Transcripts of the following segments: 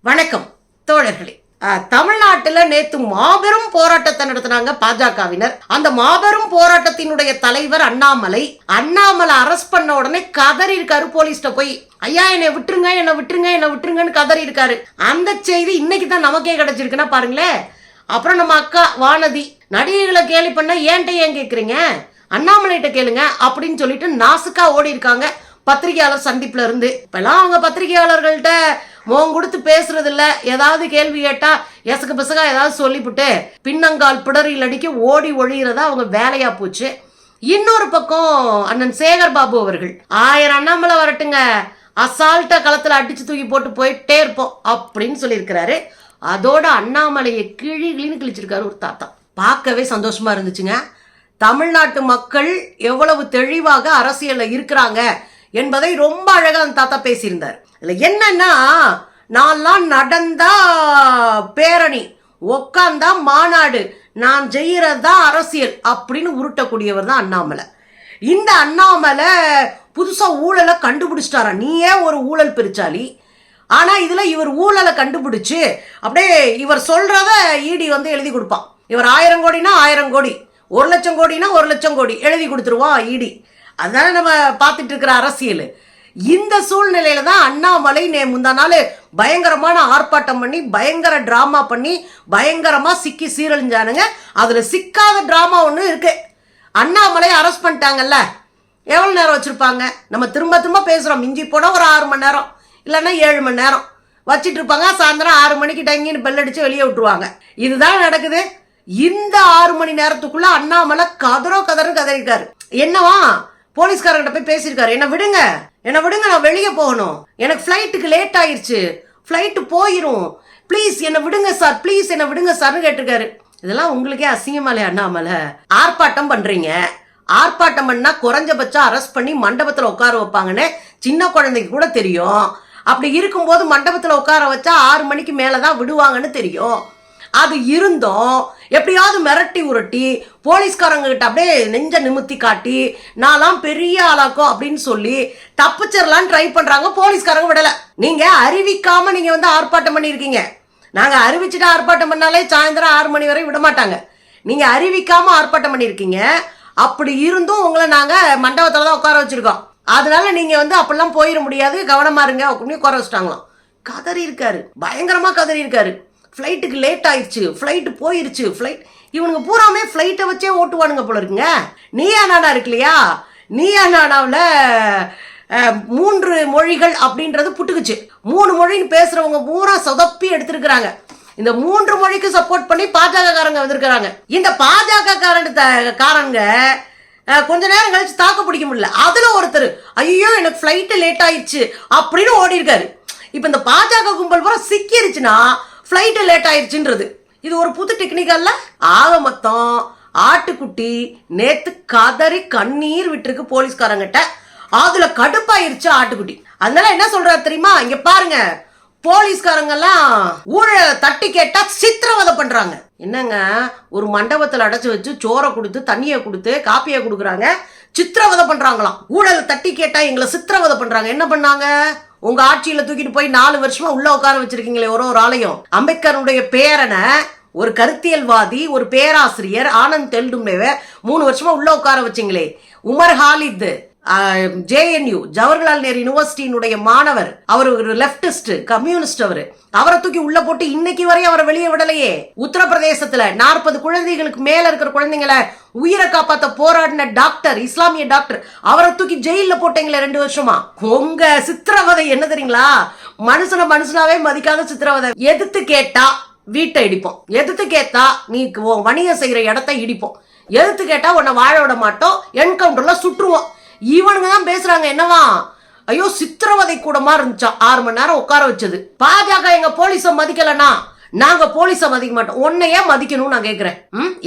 வணக்கம் தோழர்களே. தமிழ்நாட்டில் நேத்து மாபெரும் போராட்டத்தை நடத்தினாங்க பாஜகவினர். அந்த மாபெரும் போராட்டத்தினுடைய தலைவர் அண்ணாமலை அரெஸ்ட் பண்ண உடனே கதறி இருக்காரு போலீஸ்ட போய், ஐயா என்னை விட்டுருங்க, என்னை விட்டுருங்க, என்னை விட்டுருங்கன்னு கதறி இருக்காரு. அந்த செய்தி இன்னைக்கு தான் நமக்கே கிடைச்சிருக்குன்னா பாருங்களேன். அப்புறம் நம்ம அக்கா வானதி, நடிகைகளை கேலி பண்ண ஏன்ட்ட ஏன் கேட்குறீங்க, அண்ணாமலைகிட்ட கேளுங்க அப்படின்னு சொல்லிட்டு நாசுக்கா ஓடி இருக்காங்க பத்திரிகையாளர் சந்திப்புல இருந்து. இப்பெல்லாம் அவங்க பத்திரிகையாளர்கள்ட்ட முகம் கொடுத்து பேசுறது இல்ல. ஏதாவது கேள்வி கேட்டா எசக்கு பசகா ஏதாவது சொல்லிவிட்டு பின்னங்கால் பிடரில் அடிக்க ஓடி ஒழிகிறதா அவங்க வேலையா போச்சு. இன்னொரு பக்கம் அண்ணன் சேகர் பாபு அவர்கள் 1000 அண்ணாமலை வரட்டுங்க, அசால்ட்டா களத்துல அடிச்சு தூக்கி போட்டு போயிட்டே இருப்போம் அப்படின்னு சொல்லியிருக்கிறாரு. அதோட அண்ணாமலையை கிழின்னு கிழிச்சிருக்காரு ஒரு தாத்தா. பார்க்கவே சந்தோஷமா இருந்துச்சுங்க. தமிழ்நாட்டு மக்கள் எவ்வளவு தெளிவாக அரசியல்ல இருக்கிறாங்க என்பதை ரொம்ப அழகா அந்த தாத்தா பேசியிருந்தார். இல்ல என்னன்னா, நான்லாம் நடந்தா பேரணி, உக்காந்தா மாநாடு, நான் செய்யறதா அரசியல் அப்படின்னு உருட்டக்கூடியவர் தான் அண்ணாமலை. இந்த அண்ணாமலை புதுசா ஊழலை கண்டுபிடிச்சிட்டாரா. நீயே ஒரு ஊழல் பெருச்சாலி, ஆனா இதுல இவர் ஊழலை கண்டுபிடிச்சு அப்படியே இவர் சொல்றத ஈடி எழுதி கொடுப்பான். இவர் 1000 கோடினா 1000 கோடி, 1 லட்சம் கோடினா 1 லட்சம் கோடி எழுதி கொடுத்துருவான் ஈடி. அதனால நம்ம பார்த்துட்டு இருக்கிற அரசியல். இந்த சூழ்நிலையில தான் அண்ணாமலை முந்தா நாள் பயங்கரமான ஆர்ப்பாட்டம் பண்ணி பயங்கர டிராமா பண்ணி பயங்கரமா சிக்கி சீரழிஞ்சானுங்க. அதுல சிக்காத டிராமா ஒண்ணு இருக்கு. அண்ணாமலை அரெஸ்ட் பண்ணிட்டாங்கல்ல, எவ்வளவு நேரம் வச்சிருப்பாங்க? நம்ம திரும்ப திரும்ப பேசுறோம், மிஞ்சி போனா ஒரு 6 மணி நேரம் இல்லைன்னா 7 மணி நேரம் வச்சிட்டு இருப்பாங்க. சாயந்தரம் 6 மணிக்கு டங்கின்னு பெல் அடிச்சு வெளியே விட்டுருவாங்க. இதுதான் நடக்குது. இந்த 6 மணி நேரத்துக்குள்ள அண்ணாமலை கதறிருக்காரு. என்னவா போலீஸ்காரங்கிட்ட போய் பேசியிருக்காரு, என்ன விடுங்க, நான் வெளியே போகணும், எனக்கு ஃபிளைட்டுக்கு லேட் ஆயிருச்சு, ஃபிளைட்டு போயிரும், ப்ளீஸ் என்ன விடுங்க சார், ப்ளீஸ் என்ன விடுங்க சார்னு கேட்டிருக்காரு. இதெல்லாம் உங்களுக்கே அசிங்கமாலே அண்ணாமலை? ஆர்ப்பாட்டம் பண்றீங்க, ஆர்ப்பாட்டம் பண்ணா குறைஞ்சபட்சம் அரெஸ்ட் பண்ணி மண்டபத்துல உட்கார வைப்பாங்கன்னு சின்ன குழந்தைக்கு கூட தெரியும். அப்படி இருக்கும்போது மண்டபத்துல உட்கார வச்சா 6 மணிக்கு மேலதான் விடுவாங்கன்னு தெரியும். அது இருந்தும் எப்படியாவது மிரட்டி உரட்டி போலீஸ்காரங்க கிட்ட அப்படியே நெஞ்ச நிமித்தி காட்டி நான்லாம் பெரிய ஆளாக்கும் அப்படின்னு சொல்லி தப்பிச்சிடலாம் ட்ரை பண்றாங்க. போலீஸ்காரங்க விடல. நீங்க அறிவிக்காம நீங்க ஆர்ப்பாட்டம் பண்ணிருக்கீங்க. நாங்க அறிவிச்சுட்டு ஆர்ப்பாட்டம் பண்ணாலே சாயந்தரம் 6 மணி வரை விட மாட்டாங்க. நீங்க அறிவிக்காம ஆர்ப்பாட்டம் பண்ணிருக்கீங்க. அப்படி இருந்தும் உங்களை நாங்க மண்டபத்துல தான் உட்கார வச்சிருக்கோம். அதனால நீங்க அப்படிலாம் போயிட முடியாது, கவனமா இருங்க அப்படின்னு உட்கார வச்சுட்டாங்களாம். கதறி இருக்காரு, பயங்கரமா கதறி இருக்காரு. ஃப்ளைட்டுக்கு லேட் ஆயிடுச்சு, ஃப்ளைட்டு போயிருச்சு, ஃப்ளைட். இவனுங்க பூராமே ஃப்ளைட்டை வச்சே ஓட்டுவானுங்க போல இருக்குங்க. நீயா நானா இருக்கு இல்லையா, நீயா நானாவில் 3 மொழிகள் அப்படின்றது புட்டுக்குச்சு. 3 மொழின்னு பேசுறவங்க பூரா சொதப்பி எடுத்திருக்கிறாங்க. இந்த 3 மொழிக்கு சப்போர்ட் பண்ணி பாஜக காரங்க வந்திருக்கிறாங்க. இந்த பாஜக காரங்க கொஞ்ச நேரம் கழிச்சு தாக்க பிடிக்க முடியல. அதுல ஒருத்தர் ஐயோ எனக்கு ஃப்ளைட்டு லேட் ஆயிடுச்சு அப்படின்னு ஓடி இருக்காரு. இப்ப இந்த பாஜக கும்பல் பூரா சிக்கிருச்சுன்னா ஃப்ளைட்டு லேட் ஆயிடுச்சுன்றது இது ஒரு புது டெக்னிக்கல்ல. ஆக மொத்தம் ஆட்டுக்குட்டி நேத்து கதறி கண்ணீர் விட்டுருக்கு போலீஸ்காரங்கிட்ட. அதுல கடுப்பாயிருச்சு ஆட்டுக்குட்டி. அதனால என்ன சொல்றாரு தெரியுமா, இங்க பாருங்க, போலீஸ்காரங்க எல்லாம் ஊழலை தட்டி கேட்டா சித்திரவதை பண்றாங்க. என்னங்க, ஒரு மண்டபத்துல அடைச்சு வச்சு சோறை கொடுத்து தண்ணியை கொடுத்து காப்பியை கொடுக்குறாங்க, சித்திரவதை பண்றாங்களாம். ஊழலை தட்டி கேட்டா எங்களை சித்திரவதை பண்றாங்க. என்ன பண்ணாங்க? உங்க ஆட்சியில தூக்கிட்டு போய் 4 வருஷமா உள்ள உட்கார வச்சிருக்கீங்களே ஒரு ஆலயம். அம்பேத்கருடைய பேரனை, ஒரு கருத்தியல்வாதி, ஒரு பேராசிரியர் ஆனந்த் தெல்டும்னேவை 3 வருஷமா உள்ள உட்கார வச்சிங்களே. உமர் ஹாலித் JNU ஜவஹர்லால் நேரு யூனிவர்சிட்டியினுடைய மாணவர், அவர் ஒரு லெப்டிஸ்ட் கம்யூனிஸ்ட். அவரை தூக்கி உள்ள போட்டு இன்னைக்கு வரை அவரை வெளியே விடலையே. உத்தரப்பிரதேசத்துல 40 குழந்தைகளுக்கு மேல இருக்கிற குழந்தைங்களை உயிரை காப்பாத்த போராடின டாக்டர், இஸ்லாமிய டாக்டர், அவரை தூக்கி ஜெயில போட்டீங்களே 2 வருஷமா. உங்க சித்திரவதை என்ன தெரியுங்களா? மனுஷனாவே மதிக்காத சித்திரவதை. எதிர்த்து கேட்டா வீட்டை இடிப்போம், எதிர்த்து கேட்டா நீ வணிகம் செய்யற இடத்தை இடிப்போம், எதிர்த்து கேட்டா உன்னை வாழ விட மாட்டோம், என்கவுண்டர்ல சுற்றுவோம். இவனுங்க தான் பேசுறாங்க. என்னவா, ஐயோ சித்திரவதை கூடமா இருந்துச்சா 6 மணி நேரம் உட்கார வச்சது. பாஜக எங்க போலீஸ மதிக்கலனா நாங்க போலீஸ மதிக்க மாட்டோம். உன்னையே மதிக்கணும் நான் கேக்குறேன்.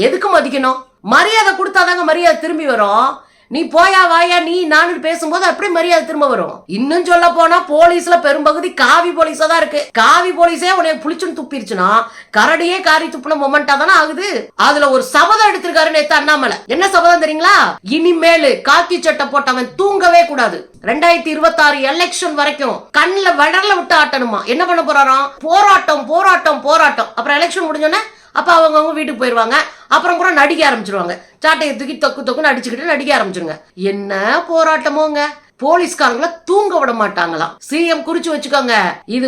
எதுக்கு மதிக்கணும்? மரியாதை கொடுத்தாதாங்க மரியாதை திரும்பி வரும். நீ போயா வாயா நீ நானு பேசும்போது அப்படி மரியாதை திரும்ப வரும். இன்னும் சொல்ல போனா போலீஸ்ல பெரும்பகுதி காவி போலீஸா தான் இருக்கு. காவி போலீஸே உன்னை புளிச்சுன்னு துப்பிருச்சுன்னா கரடியே காரி துப்புன மொமெண்டா தானே ஆகுது. அதுல ஒரு சபதம் எடுத்திருக்காரு நேத்து அண்ணாமலை. என்ன சபதம் தெரியுங்களா? இனிமேலு காக்கி சட்டை போட்டவன் தூங்கவே கூடாது. 2026 எலெக்ஷன் வரைக்கும் கண்ணுல வடர்ல விட்டு ஆட்டணுமா. என்ன பண்ண போறாராம்? போராட்டம் போராட்டம் போராட்டம். அப்புறம் எலெக்ஷன் முடிஞ்சோன்னே அப்ப அவங்க வீட்டுக்கு போயிருவாங்க. அப்புறம் கூட நடிக்க ஆரம்பிச்சிருவாங்க. சாட்டையை தூக்கி தொக்கு தொக்குன்னு அடிச்சுக்கிட்டு நடிக்க ஆரம்பிச்சிருங்க. என்ன போராட்டமோங்க. போலீஸ்காரங்கள தூங்க விட மாட்டாங்களாம். சிஎம் குறிச்சு வச்சுக்கோங்க. இது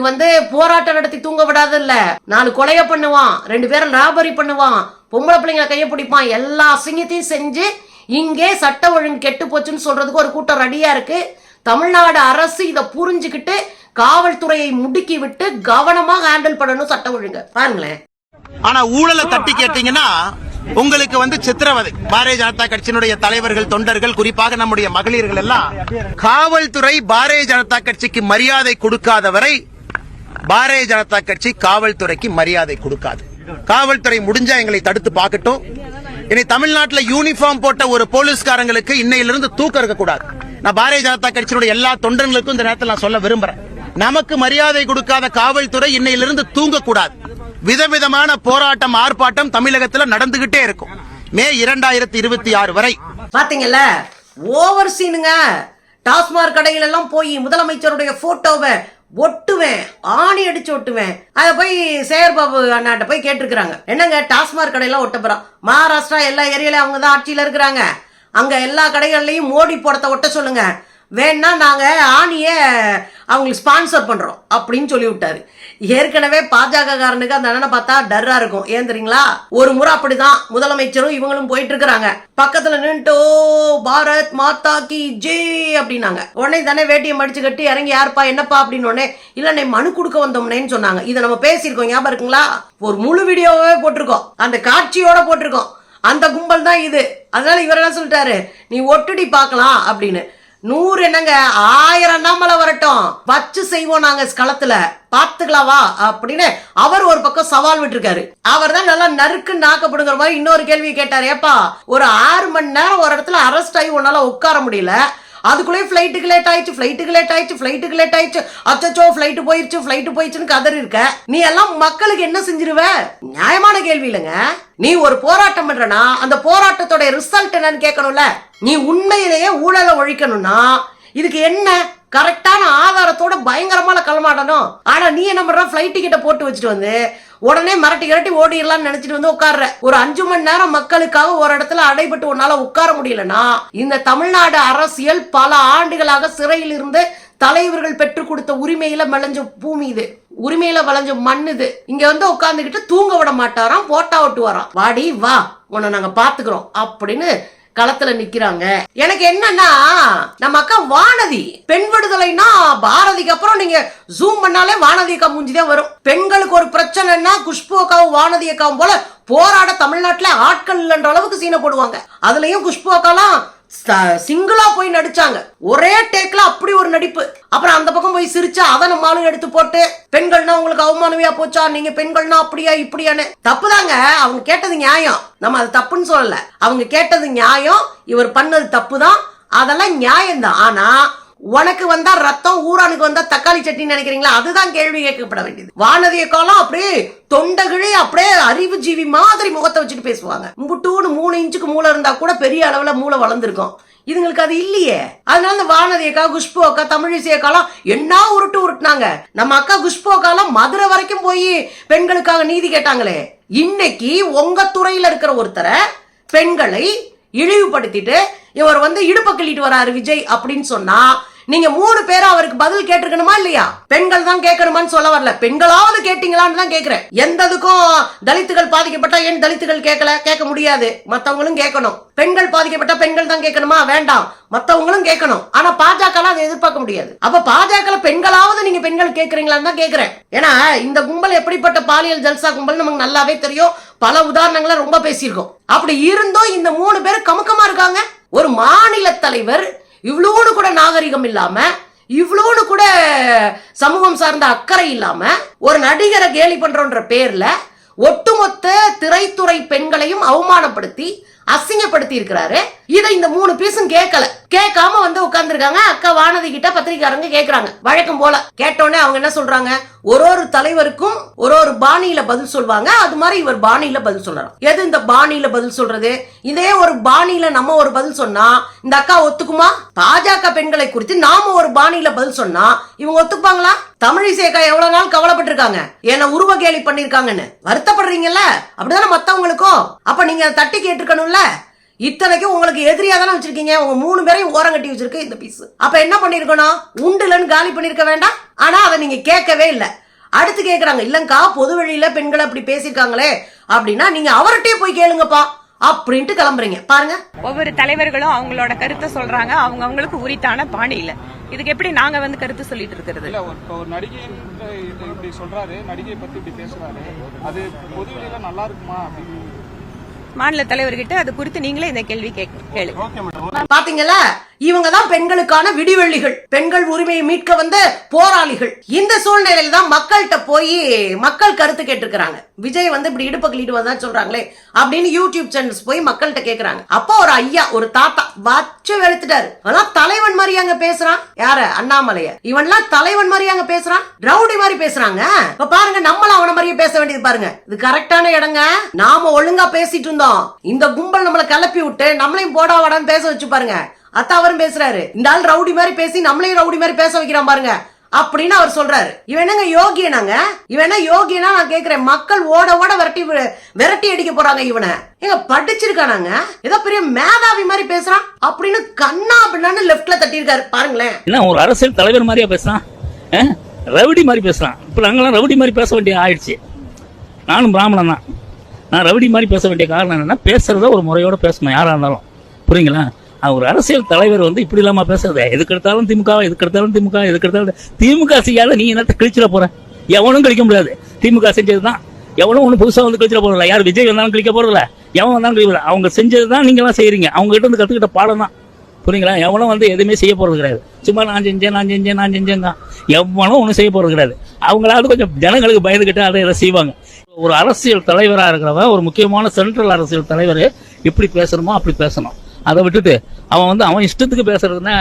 போராட்டம் நடத்தி தூங்க விடாது இல்ல. 4 கொலைய பண்ணுவான், 2 பேரை ராபரி பண்ணுவான், பொம்பளை பிள்ளைங்களை கைய பிடிப்பான், எல்லா அசிங்கத்தையும் செஞ்சு இங்கே சட்ட ஒழுங்கு கெட்டு போச்சுன்னு சொல்றதுக்கு ஒரு கூட்டம் ரெடியா இருக்கு. தமிழ்நாடு அரசு இதை புரிஞ்சுக்கிட்டு காவல்துறையை முடுக்கி விட்டு கவனமா ஹேண்டில் பண்ணணும் சட்ட ஒழுங்கு. பாருங்களேன். ஆனா ஊழலை தட்டி கேட்டீங்கன்னா உங்களுக்கு சித்திரவதை. பாரதிய ஜனதா கட்சியினுடைய தலைவர்கள், தொண்டர்கள், குறிப்பாக நம்முடைய மகளிர்கள் எல்லாம் காவல்துறை பாரதிய ஜனதா கட்சிக்கு மரியாதை கொடுக்காத வரை பாரதிய ஜனதா கட்சி காவல்துறைக்கு மரியாதை கொடுக்காது. காவல்துறை முடிஞ்சா எங்களை தடுத்து பார்க்கட்டும். இனி தமிழ்நாட்டில் யூனிஃபார்ம் போட்ட ஒரு போலீஸ்காரங்களுக்கு இன்னையிலிருந்து தூக்கம் இருக்கக்கூடாது. நான் பாரதிய ஜனதா கட்சியினுடைய எல்லா தொண்டர்களுக்கும் இந்த நேரத்தில் நான் சொல்ல விரும்புறேன். நமக்கு மரியாதை கொடுக்காத காவல்துறை இன்னையிலிருந்து தூங்கக்கூடாது. விதவிதமான போராட்டம், ஆர்ப்பாட்டம் தமிழகத்தில் நடந்துகிட்டே இருக்கும். மே 2026 வரை. பாத்தீங்கல்ல, ஓவர் சீனுங்க. டாஸ்மாக் கடையில எல்லாம் போய் முதலமைச்சருடைய போட்டோவை ஒட்டுவேன், ஆணி அடிச்சு ஒட்டுவேன். அத போய் சேகர்பாபு அண்ணாட்ட போய் கேட்டிருக்காங்க. என்னங்க டாஸ்மாக் கடையெல்லாம் ஒட்ட போறோம். மகாராஷ்டிரா எல்லா ஏரியாலையும் அவங்க தான் ஆட்சியில இருக்கிறாங்க. அங்க எல்லா கடைகள்லயும் மோடி படத்தை ஒட்ட சொல்லுங்க, வேணா நாங்க ஆணிய அவங்களுக்கு ஸ்பான்சர் பண்றோம் அப்படின்னு சொல்லி விட்டாரு. ஏற்கனவே பாஜக காரனுக்கு அந்த அண்ணனை பார்த்தா டர்ரா இருக்கும். ஏன் தெரியுங்களா? ஒரு முறை அப்படிதான் முதலமைச்சரும் இவங்களும் போயிட்டு இருக்கிறாங்க. பக்கத்துல நின்றுட்டு பாரத் மாதா கி ஜெய் அப்படின்னாங்க. உடனே தானே வேட்டியை மடிச்சு கட்டி இறங்கி யாருப்பா என்னப்பா அப்படின்னு உடனே இல்ல மனு கொடுக்க வந்தோம்னேன்னு சொன்னாங்க. இதை நம்ம பேசியிருக்கோம், ஞாபகம் இருக்குங்களா? ஒரு முழு வீடியோவே போட்டிருக்கோம், அந்த காட்சியோட போட்டிருக்கோம். அந்த கும்பல் தான் இது. அதனால இவர் என்ன சொல்லிட்டாரு, நீ ஒட்டுடி பார்க்கலாம் அப்படின்னு. 100 என்னங்க 1000 அண்ணாமலை வரட்டும், வச்சு செய்வோம் நாங்க களத்துல, பாத்துக்கலாவா அப்படின்னு அவர் ஒரு பக்கம் சவால் விட்டுருக்காரு. அவர் தான் நல்லா நறுக்கு நாக்கப்படுங்கிற மாதிரி இன்னொரு கேள்வி கேட்டாரு. ஏப்பா, ஒரு 6 மணி நேரம் ஒரு இடத்துல அரெஸ்ட் ஆகி உன்னால உட்கார முடியல, அதுக்குள்ளே ஃபிளைட்டுக்கு லேட் ஆயிடுச்சு, அச்சோ ஃபிளைட்டு போயிடுச்சுன்னு கதறி இருக்க. நீ எல்லாம் மக்களுக்கு என்ன செஞ்சிருவ? நியாயமான கேள்வி இல்லைங்க. நீ ஒரு போராட்டம் பண்றனா அந்த போராட்டத்தோட ரிசல்ட் என்னன்னு கேட்கணும்ல. நீ உண்மையிலேயே ஊழலை ஒழிக்கணும்னா இதுக்கு என்ன கரெக்டான ஆதாரத்தோட பயங்கரமான களமாடணும். ஆனா நீ என்ன பண்ற, ஃபிளைட் டிக்கெட்டை போட்டு வச்சுட்டு உடனே மிரட்டி ஓடிடலாம்னு நினைச்சிட்டு உட்கார்ற. ஒரு 5 மணி நேரம் மக்களுக்காக ஒரு இடத்துல அடைபட்டு உன்னால உட்கார முடியலன்னா இந்த தமிழ்நாடு அரசியல் பல ஆண்டுகளாக சிறையில் இருந்து தலைவர்கள் பெற்றுக் கொடுத்த உரிமையில விளைஞ்ச பூமி இது, உரிமையில விளைஞ்ச மண் இது. இங்க உட்கார்ந்துகிட்டு தூங்க விட மாட்டாராம், போட்டா ஓட்டுவாராம். வாடி வா, உன்னை நாங்க பாத்துக்கிறோம் அப்படின்னு களத்துல நிக்கிறாங்க. எனக்கு என்னன்னா, நம்ம அக்கா வானதி பெண் விடுதலைனா பாரதிக்கு அப்புறம் நீங்க ஜூம் பண்ணாலே வானதி அக்கா மூஞ்சிதான் வரும். பெண்களுக்கு ஒரு பிரச்சனைனா குஷ்பு அக்காவும் வானதி அக்காவும் போல போராட தமிழ்நாட்டுல ஆட்கள் இல்லைன்ற அளவுக்கு சீனை போடுவாங்க. அதுலயும் குஷ்பு அக்காலாம் சிங்கிளா போய் நடிச்சாங்க, ஒரே டேக்ல அப்படி ஒரு நடிப்பு. அப்புறம் அந்த பக்கம் போய் சிரிச்சா அதை நம்மளும் எடுத்து போட்டு பெண்கள்னா உங்களுக்கு அவமானவியா போச்சா, நீங்க பெண்கள்னா அப்படியா இப்படியான்னு. தப்புதாங்க, அவங்க கேட்டது நியாயம், நம்ம அது தப்புன்னு சொல்லல. அவங்க கேட்டது நியாயம், இவர் பண்ணது தப்புதான், அதெல்லாம் நியாயம்தான். ஆனா உனக்கு வந்தா ரத்தம், ஊரானுக்கு வந்தா தக்காளி சட்னி நினைக்கிறீங்களா? அதுதான் கேள்வி கேட்கப்பட வேண்டியது. வானதிய காலம் அப்படியே தொண்டகிழி அப்படியே அறிவு ஜீவி மாதிரி முகத்தை வச்சுட்டு பேசுவாங்க. முட்டூன்னு 3 இன்ச்சுக்கு மூளை இருந்தா கூட பெரிய அளவுல மூளை வளர்ந்துருக்கும். இதுங்களுக்கு அது இல்லையே. அதனால இந்த வானதி அக்கா, குஷ்பு அக்கா, தமிழிசை அக்காலாம் என்ன உருட்டுனாங்க. நம்ம அக்கா குஷ்பு அக்காலாம் மதுரை வரைக்கும் போய் பெண்களுக்காக நீதி கேட்டாங்களே. இன்னைக்கு உங்க துறையில இருக்கிற ஒருத்தரை பெண்களை இழிவுபடுத்திட்டு இவர் இடுப்ப கிள்ளிட்டு வராரு விஜய் அப்படின்னு சொன்னா நீங்க 3 பேரும் அவருக்கு பதில் கேட்டிருக்கணுமா இல்லையா? பெண்கள் தான் கேட்கணுமான்னு சொல்ல வரல, பெண்களாவது கேட்டீங்களான்னு தான் கேட்கிறேன். எந்ததுக்கும் தலித்துகள் பாதிக்கப்பட்டா ஏன் தலித்துகள் கேட்க முடியாது, மத்தவங்களும் கேட்கணும். பெண்கள் பாதிக்கப்பட்டா பெண்கள் தான் கேட்கணுமா? வேண்டாம், மத்தவங்களும் கேட்கணும். ஆனா பாஜக அதை எதிர்பார்க்க முடியாது. அப்ப பாஜக பெண்களாவது நீங்க பெண்கள் கேட்கறீங்களான்னு தான் கேட்கிறேன். ஏன்னா இந்த கும்பல் எப்படிப்பட்ட பாலியல் ஜல்சா கும்பல் நமக்கு நல்லாவே தெரியும். பல உதாரணங்களை ரொம்ப பேசியிருக்கோம். அப்படி இருந்தும் இந்த 3 பேர் கமுக்கமா இருக்காங்க. ஒரு மாநில தலைவர் இவ்வளோடு கூட நாகரிகம் இல்லாம, இவ்வளோடு கூட சமூகம் சார்ந்த அக்கறை இல்லாம, ஒரு நடிகரை கேலி பண்றோன்ற பேர்ல ஒட்டுமொத்த திரைத்துறை பெண்களையும் அவமானப்படுத்தி அசிங்கப்படுத்தி இருக்கிறாரு. இதை இந்த 3 பீஸும் கேட்காம வந்து உட்கார்ந்துருக்காங்க. அக்கா வானதி கிட்ட பத்திரிக்காரங்க கேக்குறாங்க. வழக்கம் போல கேட்டோன்னே அவங்க என்ன சொல்றாங்க, ஒரு தலைவருக்கும் ஒரு பாணியில பதில் சொல்வாங்க. அது மாதிரி இவர் பாணியில பதில் சொல்றாரு. எது இந்த பாணியில பதில் சொல்றது? இதே ஒரு பாணியில நம்ம ஒரு பதில் சொன்னா இந்த அக்கா ஒத்துக்குமா? பாஜக பெண்களை குறித்து நாம ஒரு பாணியில பதில் சொன்னா இவங்க ஒத்துப்பாங்களா? தமிழிசைக்கா எவ்வளவு நாள் கவலைப்பட்டு இருக்காங்க, என்ன உருவ கேலி பண்ணிருக்காங்கன்னு வருத்தப்படுறீங்கல்ல, அப்படிதானே மத்தவங்களுக்கும். அப்ப நீங்க தட்டி கேட்டிருக்கணும்ல. இத்தனைக்கும் உங்களுக்கு எதிரியா தானே வச்சிருக்கீங்க. உங்க 3 பேரையும் ஓரங்கட்டி வச்சிருக்கு இந்த பீஸ். அப்ப என்ன பண்ணிருக்கணும்? உண்டுலன்னு காலி பண்ணிருக்க வேண்டாம். ஆனா அதை நீங்க கேட்கவே இல்லை. அடுத்து கேக்குறாங்க, இல்லங்கா பொது வழியில பெண்களை அப்படி பேசிருக்காங்களே அப்படின்னா நீங்க அவர்கிட்டயே போய் கேளுங்கப்பா அப்படின்ட்டு கிளம்புறீங்க பாருங்க. ஒவ்வொரு தலைவர்களும் அவங்களோட கருத்தை சொல்றாங்க, அவங்களுக்கு உரித்தான பாணியில. இதுக்கு எப்படி நாங்க வந்து கருத்து சொல்லிட்டு இருக்கிறது? இல்ல, ஒரு நடிகை இப்படி சொல்றாரு, நடிகையை பத்தி இப்படி பேசுறாரு, அது பொது வெளியில நல்லா இருக்குமா அப்படின்னு மாநில தலைவர்கிட்ட அது குறித்து நீங்களே இந்த கேள்வி கேளுங்க. பாத்தீங்களா, இவங்க தான் பெண்களுக்கான விடிவெள்ளிகள், பெண்கள் உரிமையை மீட்க வந்த போராளிகள். இந்த சூழ்நிலையில தான் மக்கள்கிட்ட போய் மக்கள் கருத்து கேட்டிருக்கிறாங்க. விஜய் வந்து இப்படி இடுப்பக்கிட்டு வந்தா சொல்றாங்களே அப்படின்னு யூடியூப் சேனல்ஸ் போய் மக்கள்கிட்ட கேக்குறாங்க. அப்போ ஒரு ஐயா, ஒரு தாத்தா வச்சு வெளுத்துட்டாரு. அதெல்லாம் தலைவன் மாதிரி அங்க பேசுறான். யாரு? அண்ணாமலைய. இவன்லாம் தலைவன் மாதிரி அங்க பேசுறான், ரவுடி மாதிரி பேசுறாங்க. இப்ப பாருங்க, நம்மளும் அவன மாதிரியே பேச வேண்டியது பாருங்க. இது கரெக்டான இடங்க. நாம ஒழுங்கா பேசிட்டு இருந்தோம், இந்த கும்பல் நம்மளை கிளப்பி விட்டு நம்மளையும் போடா வாடான்னு பேச வச்சு பாருங்க. அவரும் பேசுறாரு, இந்த ஆள் ரவுடி மாதிரி பேசி நம்மளையும் ரவுடி மாதிரி பேச வைக்கிறான் பாருங்க அப்படின்னு அவர் சொல்றாரு. இவன் என்னங்க யோகியனாங்க? இவன் என்ன யோகியனா? நான் கேக்குறேன். மக்கள் ஓட ஓட விரட்டி அடிக்க போறாங்க. இவனை எங்க படிச்சிருக்கானாங்க? ஏதோ பெரிய மேதாவி மாதிரி பேசுறான் அப்படின்னு கண்ணா அப்படின்னு லெப்ட்ல தட்டி இருக்காரு பாருங்களேன். என்ன ஒரு அரசியல் தலைவர் மாதிரியா பேசுறான், ரவுடி மாதிரி பேசுறான். இப்ப நாங்கெல்லாம் ரவுடி மாதிரி பேச வேண்டிய ஆயிடுச்சு. நானும் பிராமணன் தான். நான் ரவுடி மாதிரி பேச வேண்டிய காரணம் என்னன்னா, பேசுறத ஒரு முறையோட பேசணும் யாரா இருந்தாலும், புரியுங்களா? ஒரு அரசியல் தலைவர் வந்து இப்படி இல்லாம பேசுறது, எதுக்கு எடுத்தாலும் திமுக, எதுக்கு எடுத்தாலும் திமுக, எதுக்கு எடுத்தாலும் திமுக செய்யாத நீ என்னத்த கிழிச்சிட போற? எவனும் கழிக்க முடியாது. திமுக செஞ்சதுதான். எவனும் ஒண்ணு புதுசா வந்து கழிச்சிட போறதில்ல. யார் விஜய் வந்தாலும் கிழிக்க போறதில்ல, எவன் வந்தாலும் கிழிக்கல. அவங்க செஞ்சதுதான் நீங்க எல்லாம் செய்யறீங்க. அவங்க கிட்ட இருந்து கத்துக்கிட்ட பாடம் தான், புரியுங்களா? எவனும் வந்து எதுவுமே செய்ய போறது கிடையாது. சும்மா நான் செஞ்சேன் தான். எவனும் ஒன்றும் செய்ய போறது கிடையாது. அவங்களாவது கொஞ்சம் ஜனங்களுக்கு பயந்துகிட்டு அதை இதை செய்வாங்க. ஒரு அரசியல் தலைவராக இருக்கிறவன், ஒரு முக்கியமான சென்ட்ரல் அரசியல் தலைவர் எப்படி பேசணுமோ அப்படி பேசணும். அதை விட்டுட்டு அவன் வந்து அவன் இஷ்டத்துக்கு பேசுறதுன்னா,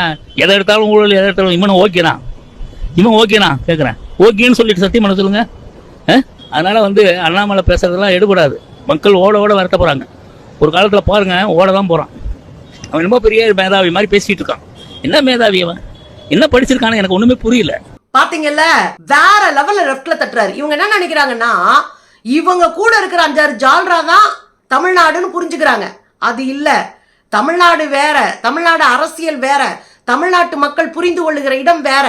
எதை எடுத்தாலும் ஊழல், எதை எடுத்தாலும் இவன் ஓகேனா கேட்குறேன். ஓகேன்னு சொல்லிட்டு சத்தியம் பண்ண சொல்லுங்க. அதனால வந்து அண்ணாமலை பேசுறதெல்லாம் எடுபடாது. மக்கள் ஓட வரட்ட போறாங்க. ஒரு காலத்துல பாருங்க, ஓட தான் போறான். அவன் ரொம்ப பெரிய மேதாவி மாதிரி பேசிட்டு இருக்கான். என்ன மேதாவி அவன்? என்ன படிச்சிருக்கானு எனக்கு ஒண்ணுமே புரியல. பாத்தீங்கல்ல, வேற லெவல்ல லெஃப்ட்ல தட்டுறாரு. இவங்க என்ன நினைக்கிறாங்கன்னா, இவங்க கூட இருக்கிற 5-6 ஜால்ரா தான் தமிழ்நாடுன்னு புரிஞ்சுக்கிறாங்க. அது இல்ல. தமிழ்நாடு வேற, தமிழ்நாடு அரசியல் வேற, தமிழ்நாட்டு மக்கள் புரிந்து கொள்ளுகிற இடம் வேற.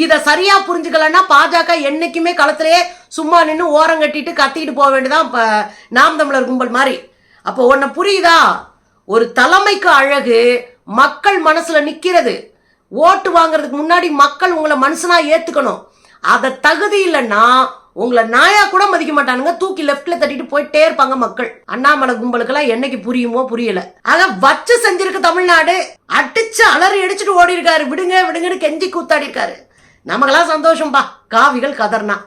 இத சரியா புரிஞ்சுக்கலன்னா பாஜக என்னைக்குமே களத்திலேயே சும்மா நின்று ஓரம் கட்டிட்டு கத்திட்டு போக வேண்டியதான் நாம் தமிழர் கும்பல் மாதிரி. அப்போ ஒன்ன புரியுதா? ஒரு தலைமைக்கு அழகு மக்கள் மனசுல நிக்கிறது. ஓட்டு வாங்குறதுக்கு முன்னாடி மக்கள் உங்களை மனுஷனா ஏத்துக்கணும். அத தகுதி இல்லைன்னா உங்களை நாயா கூட மதிக்க மாட்டானுங்க, தூக்கி லெப்ட்ல தட்டிட்டு போயிட்டே இருப்பாங்க மக்கள். அண்ணாமலை கும்பலுக்கு எல்லாம் என்னைக்கு புரியுமோ புரியல. ஆக வச்சு செஞ்சிருக்கு தமிழ்நாடு. அடிச்சு அலறி அடிச்சுட்டு ஓடி இருக்காரு. விடுங்கன்னு கெஞ்சி கூத்தாடி இருக்காரு. நமக்கெல்லாம் சந்தோஷம்பா, காவிகள் கதர்னா.